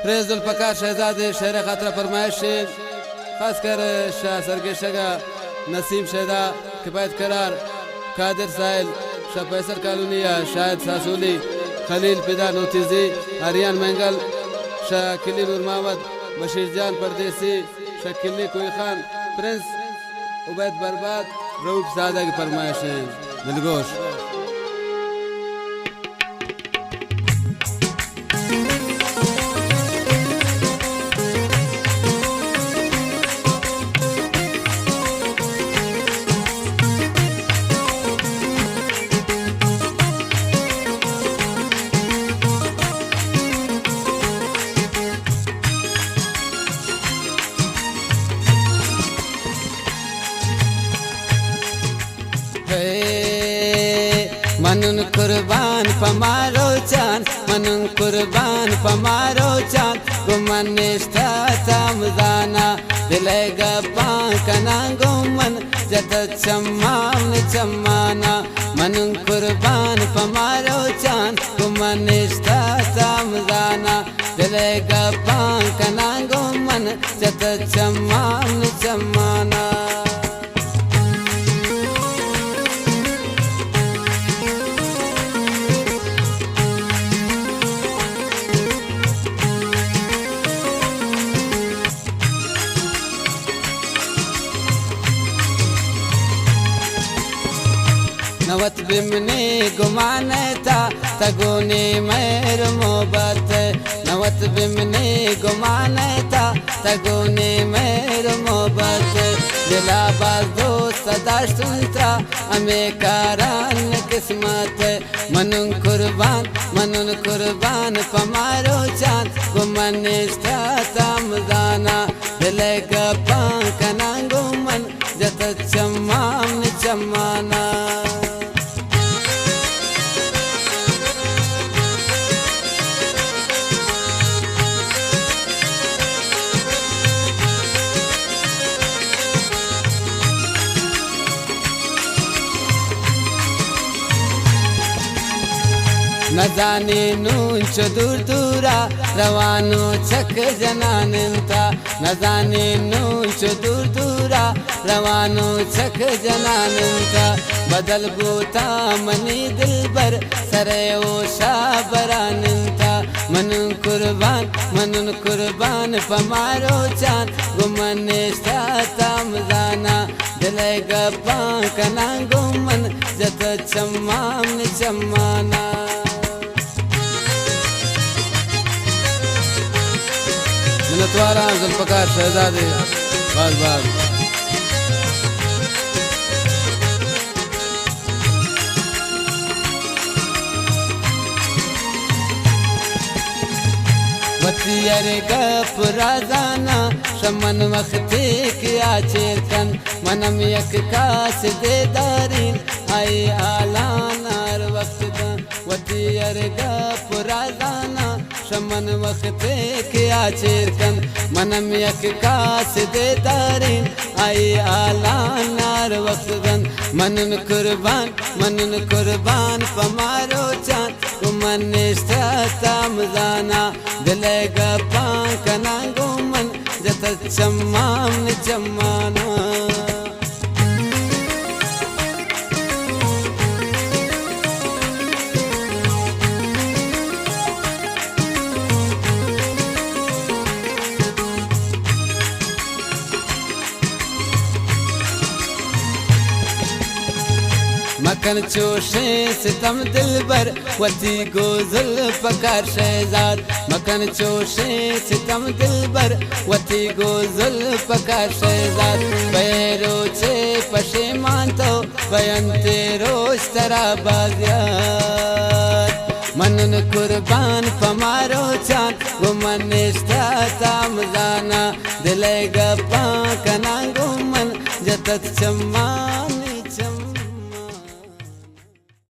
फरेज जुल्फकार शहजादे शेर खातरा फरमाइश खासकर शाह सरगेशगा नसीम शहदा किफायत करार कादिर साहिल शाह फैसल कालूनिया शाहिद सासूली खलील पिदा नोतीजी आर्यन मंगल शाह किली नूर मोहम्मद बशीर जान परदेसी शकीली कोई खान प्रिंस उबैद बर्बाद रूप सादा की फरमाइश दिलगोश। मनन कुर्बान पमारो चांद मनन कुर्बान पमारो चांद गुमन निष्ठा तामदाना दिलेगा पाकना गुमन जत चम्मान चम्माना मनन कुर्बान पमारो चांद गुमन निष्ठा तामदाना दिलेगा पाकना गुमन जत चम्मान चम्माना। नवत बिमने गुमाने था तगोने मेर मोहब्बत नवत बिमने गुमाने था तगोने मेर मोहब्बत दिला बाज दोस्त सदा सुनता हमें कारण किस्मत मनन कुर्बान पमारो चांद गुमन निष्ठा तामदाना दिलेगा पाकना गुमन जत चम्मान चम्माना। न जाने नूंच दूर दूरा रवानो चक जनानंता न जाने नूंच दूर दूरा रवानो चक जनानंता बदल बूता मनी दिलबर सरे ओ शाबरानंता मनन कुर्बान पमारो चांद गुमन निष्ठा तामदाना दिलेगा पाकना गुमन जत चम्मान चम्माना। मिन्नतवारा जुल्फकार शहजादे बाज बाज वतियर गप राजाना शमन वक्ते किया चेरकन मनम यक कास दे दारीन आई आलानार वक्त वतियर गप राजाना शमन वक्ते किया चेरकन मनम यक कास दे दारीन आई आलानार वक्त मनन कुर्बान पमारो चांद गुमन निष्ठा तामदाना दिलेगा पाकना गुमन जत चम्मान चम्माना। मकन चोशे सितम दिलबर वती गोजुल पकार शहजाद मकन चोशे सितम दिलबर वती गोजुल पकार शहजाद बैरो चे पशेमान तो बयंते रोज तरा बाजियात मनन कुर्बान पमारो चांद गुमन निष्ठा तामदाना दिलेगा पाकना गुमन जत चम्मान चम्मान।